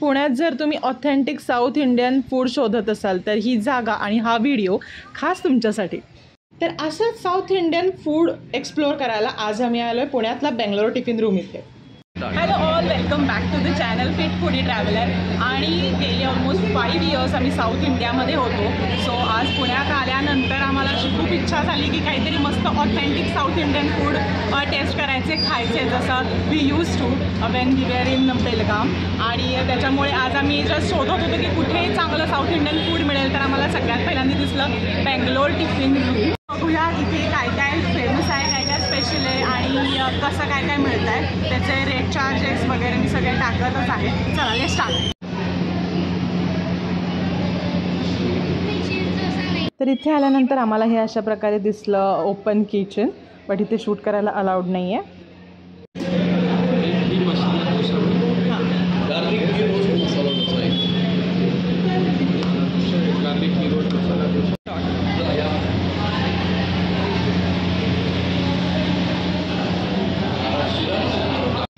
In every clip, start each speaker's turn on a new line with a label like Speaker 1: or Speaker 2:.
Speaker 1: पुण्यात जर तुम्ही ऑथेंटिक साऊथ इंडियन फूड शोधत असाल तर ही जागा आणि हा व्हिडिओ खास तुमच्यासाठी। तर असंच साऊथ इंडियन फूड एक्सप्लोअर करायला आज आम्ही आलो आहे पुण्यातला बेंगलोर टिफिन रूम इथे। Hello all, welcome back to the channel fit foodie traveller. आणि गेले ऑलमोस्ट 5 इयर्स आम्ही साऊथ इंडियामध्ये होतो। सो आज पुण्यात आल्यानंतर आम्हाला अशी खूप इच्छा झाली की काहीतरी मस्त authentic south Indian food taste करायचे, खायचे, जसं we use to when we were in Belgaum. आणि त्याच्यामुळे आज आम्ही जस्ट शोधत होतो की कुठे चांगलं साऊथ इंडियन फूड मिळेल, तर आम्हाला सगळ्यात पहिल्यांदा दिसलं बेंगलोर टिफिन रूम। बघूया इथे काय काय फेमस आहे, काय काय स्पेशल आहे आणि कसं काय काय मिळतं आहे, त्याचे रेट चार्जेस वगैरे मी सगळे टाकतच आहे। चला लेट्स स्टार्ट। तर इथे आल्यानंतर आम्हाला हे अशा प्रकारे दिसलं ओपन किचन, बट इथे शूट करायला अलाउड नाही आहे।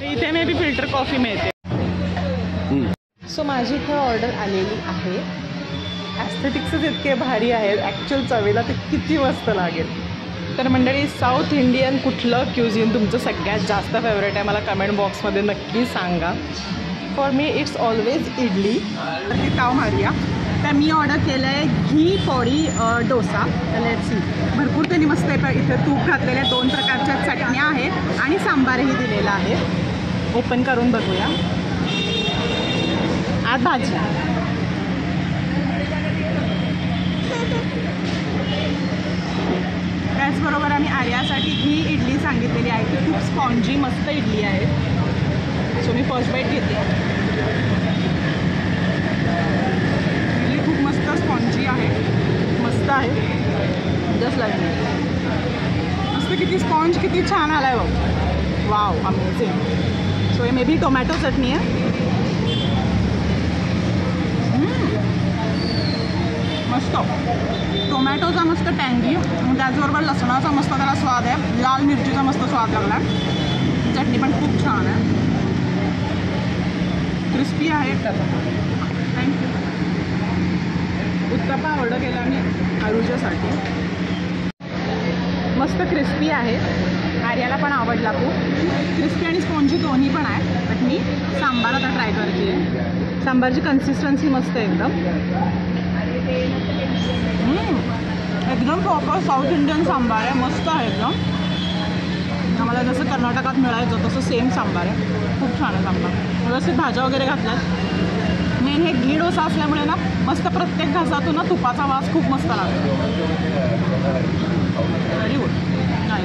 Speaker 1: इथे मे बी फिल्टर कॉफी मिळते। सो माझी इथे ऑर्डर आलेली आहे। ॲस्थेटिक्सच इतके भारी आहेत, ॲक्च्युअल चवेला ते किती मस्त लागेल। तर मंडळी, साऊथ इंडियन कुठलं क्युझिन तुमचं सगळ्यात जास्त फेवरेट आहे मला कमेंट बॉक्समध्ये नक्की सांगा। For me it's always idli. तर ती ताव मारूया। तर मी ऑर्डर केलं आहे घी पोळी डोसा। लेट्स सी, भरपूर त्यांनी मस्त इथे तूप घातलेले, 2 प्रकारच्या चटण्या आहेत आणि सांबारही दिलेला आहे। ओपन करून बघूया। आज भाजी, त्याचबरोबर आम्ही आर्यासाठी घी इडली सांगितलेली आहे ती खूप स्पॉन्जी मस्त इडली आहे। सो मी फर्स्ट बाईट घेते। इडली खूप मस्त स्पॉन्जी आहे, मस्त आहे, जस्ट लाईक मस्त। किती स्पॉन्ज किती छान आला आहे बघ, वाव अमेझिंग। सो हे मे बी टोमॅटो चटणी आहे, मस्त टोमॅटोचा मस्त टँगी, त्याचबरोबर लसणाचा मस्त त्याला स्वाद आहे, लाल मिरचीचा मस्त स्वाद लागला आहे। चटणी पण खूप छान आहे, क्रिस्पी आहे। थँक्यू। उत्तप्पा ऑर्डर केला मी आरुच्यासाठी, मस्त क्रिस्पी आहे, आर्याला पण आवडला खूप। क्रिस्पी आणि स्पॉन्जी दोन्ही पण आहे, बट मी सांबार आता ट्राय करते आहे। सांबारची कन्सिस्टन्सी मस्त आहे एकदम, एकदम प्रॉपर साऊथ इंडियन सांबार आहे, मस्त आहे एकदम। आम्हाला जसं कर्नाटकात मिळायचं तसं सेम सांबार आहे, खूप छान आहे सांबार। व्यवस्थित भाज्या वगैरे घातल्यात। मेन हे घी डोसा असल्यामुळे ना मस्त प्रत्येक घासातून ना तुपाचा वास खूप मस्त लागतो। व्हेरी गुड, नाही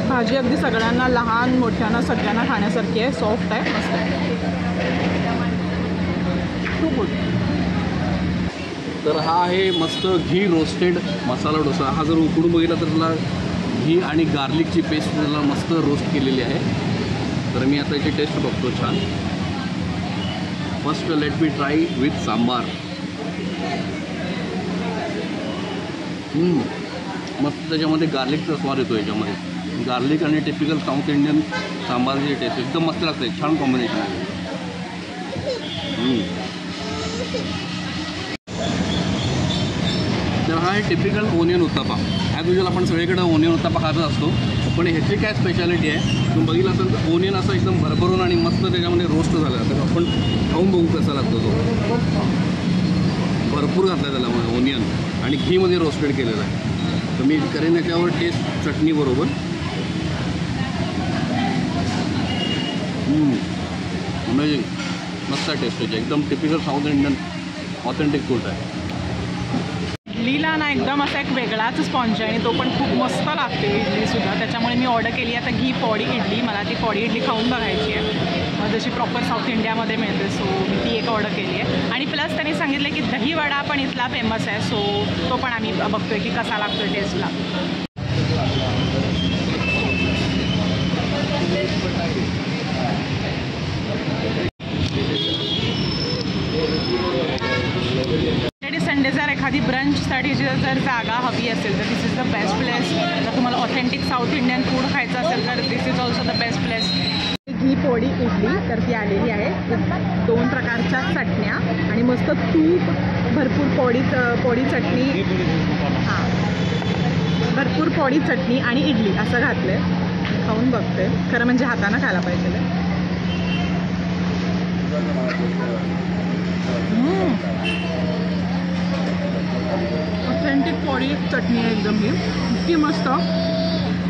Speaker 1: भाजी अगदी सगळ्यांना, लहान मोठ्यांना सगळ्यांना खाण्यासारखी आहे, सॉफ्ट आहे, मस्त आहे, खूप गुड।
Speaker 2: तर हा आहे मस्त घी रोस्टेड मसाला डोसा। हा जर उकडून बघितला तर त्याला घी आणि गार्लिकची पेस्ट त्याला मस्त रोस्ट केलेली आहे। तर मी आता याची टेस्ट बघतो छान। First let me try with sambar. मस्त त्याच्यामध्ये गार्लिकचा स्वाद येतो, याच्यामध्ये गार्लिक आणि टिपिकल साऊथ इंडियन सांबारची टेस्ट एकदम मस्त लागते, छान कॉम्बिनेशन आहे। तर हा आहे typical onion uttappa. As usual आपण सगळीकडे ओनियन उत्तप्पा खातच असतो, पण ह्याची काय स्पेशालिटी आहे तुम्ही बघितलं असेल तर ओनियन असं एकदम भरभरून आणि मस्त त्याच्यामध्ये रोस्ट झाला, तर आपण खाऊन बघू कसा लागतो तो। भरपूर घातला त्याला ओनियन आणि घीमध्ये रोस्टेड केलेला आहे। तर मी करेन याच्यावर टेस्ट चटणी बरोबर। अमेझिंग, मस्त टेस्ट आहे, एकदम typical south Indian authentic food आहे।
Speaker 1: इडलीला ना एकदम असा एक वेगळाच स्पॉन्ज आहे आणि तो पण खूप मस्त लागते इडलीसुद्धा। त्याच्यामुळे मी ऑर्डर केली आता घी पोळी इडली। मला ती पोळी इडली खाऊन बघायची आहे, जशी प्रॉपर साऊथ इंडियामध्ये मिळते। सो मी ती एक ऑर्डर केली आहे आणि प्लस त्यांनी सांगितलं की दही वडा पण इथला फेमस आहे, सो तो पण आम्ही बघतोय की कसा लागतो टेस्टला। संडे जर एखादी ब्रंचसाठी जर जागा हवी असेल तर this is the best place. जर तुम्हाला ऑथेंटिक साऊथ इंडियन फूड खायचं असेल तर this is also the best place. घी पोळी इडली तर ती आलेली आहे. 2 प्रकारच्या चटण्या आणि मस्त तूप, भरपूर पोळी चटणी, हां भरपूर पोळी चटणी आणि इडली असं घातलं. खाऊन बघते. खरं म्हणजे हातानं खायला पाहिजे. ऑथेंटिक पोळी चटणी आहे एकदम. ही इतकी मस्त,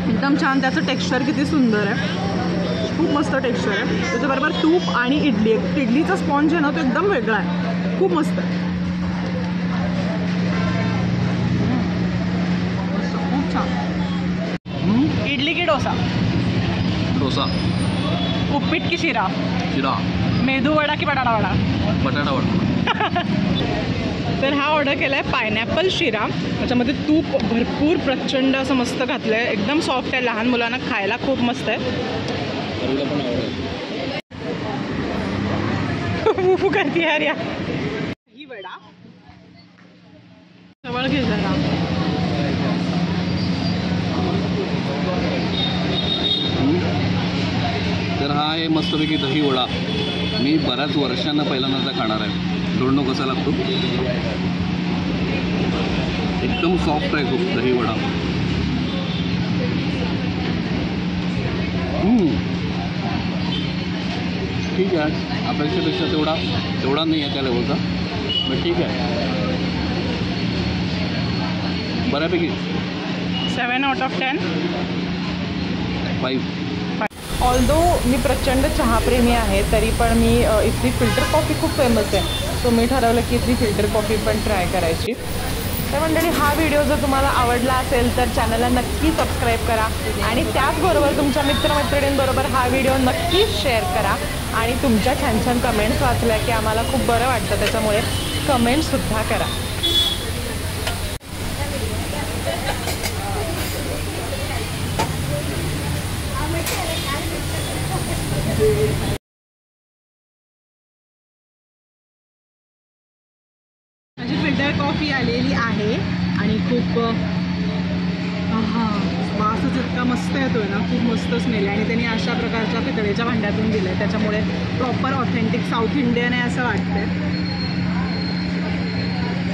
Speaker 1: एकदम छान. त्याचं टेक्स्चर किती सुंदर आहे, खूप मस्त टेक्स्चर आहे. त्याच्याबरोबर तूप आणि इडली, इडलीचा स्पॉन्ज आहे ना तो एकदम वेगळा आहे, खूप मस्त आहे. खूप छान. इडली की डोसा?
Speaker 2: डोसा.
Speaker 1: उपीट की शिरा?
Speaker 2: शिरा.
Speaker 1: मेदू वडा की बटाटा वडा?
Speaker 2: बटाटा वडा.
Speaker 1: तर हा ऑर्डर केला आहे पायनॅपल शिरा. त्याच्यामध्ये तूप भरपूर प्रचंड असं मस्त घातलं आहे, एकदम सॉफ्ट आहे, लहान मुलांना खायला खूप मस्त आहे. करते यार या. ही वडा जवळ घे जरा.
Speaker 2: तर हा आहे मस्तपैकी दही वडा. मी बऱ्याच वर्षांना पहिल्यांदा खाणार आहे. दोडणं कसा लागतो, एकदम सॉफ्ट आहे खूप दही वडा. ठीक आहे, अपेक्षेपेक्षा तेवढा नाही आहे त्या लेवलचा, पण ठीक आहे, बऱ्यापैकी
Speaker 1: 7 out of 10.
Speaker 2: 5.
Speaker 1: ऑल्दो मी प्रचंड चहाप्रेमी आहे, तरी पण मी इथली फिल्टर कॉफी खूप फेमस आहे, सो मी ठरवलं की इथली फिल्टर कॉफी पण ट्राय करायची. तर मंडळी, हा व्हिडिओ जर तुम्हाला आवडला असेल तर चॅनलला नक्की सबस्क्राईब करा आणि त्याचबरोबर तुमच्या मित्रमैत्रिणींबरोबर हा व्हिडिओ नक्कीच शेअर करा. आणि तुमच्या छान छान कमेंट्स वाचल्या की आम्हाला खूप बरं वाटतं, त्याच्यामुळे कमेंट्ससुद्धा करा. माझी फिल्टर कॉफी आलेली आहे आणि खूप वासच इतका मस्त येतोय ना, खूप मस्त स्मेल आहे. आणि त्यांनी अशा प्रकारच्या पितळेच्या भांड्यातून दिलं आहे, त्याच्यामुळे प्रॉपर ऑथेंटिक साऊथ इंडियन आहे असं वाटतंय.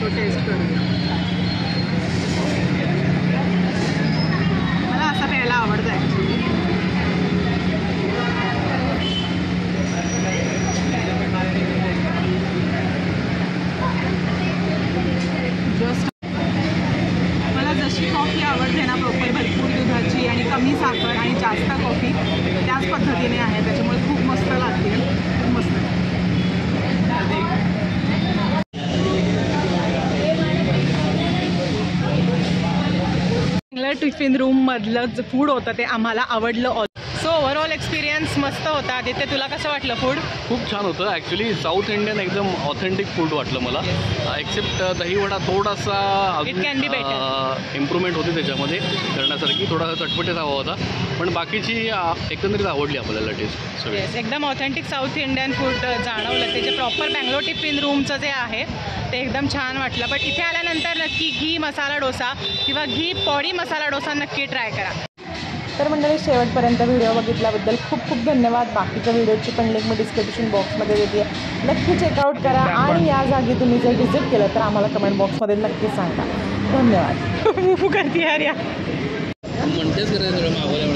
Speaker 1: तो टेस्ट करूया. मला असं प्यायला आवडतं ॲक्च्युली. मला जशी कॉफी आवडते ना, प्रॉपर भरपूर दुधाची आणि कमी साखर आणि जास्त कॉफी, त्याच पद्धतीने आहे, त्याच्यामुळे खूप मस्त लागते, खूप मस्त. टिफिन रूममधलं फूड होतं ते आम्हाला आवडलं. सो ओव्हरऑल एक्सपिरियन्स मस्त होता. तिथे तुला कसं वाटलं फूड?
Speaker 2: खूप छान होतं ॲक्च्युली. साऊथ इंडियन एकदम ऑथेंटिक फूड वाटलं मला, एक्सेप्ट दहीवडा थोडासा इम्प्रूव्हमेंट होती त्याच्यामध्ये करण्यासारखी, थोडासा चटपटीत हवा होता, पण बाकीची एकंदरीत आवडली आपल्याला टेस्ट सगळी.
Speaker 1: एकदम ऑथेंटिक साऊथ इंडियन फूड जाणवलं. ते जे प्रॉपर बँगलोर टिफिन रूमचं जे आहे ते एकदम छान वाटलं. बट इथे आल्यानंतर नक्की घी मसाला डोसा किंवा घी पोळी मसाला डोसा नक्की ट्राय करा. तर मंडळी, शेवटपर्यंत व्हिडिओ बघितल्याबद्दल खूप खूप धन्यवाद. बाकीच्या व्हिडिओची पण लिंक मी डिस्क्रिप्शन बॉक्समध्ये देते आहे, नक्की चेकआउट करा. आणि या जागी तुम्ही जर व्हिजिट केलं तर आम्हाला कमेंट बॉक्समध्ये नक्की सांगा. धन्यवाद. करते यार या
Speaker 2: म्हणतेच करायचं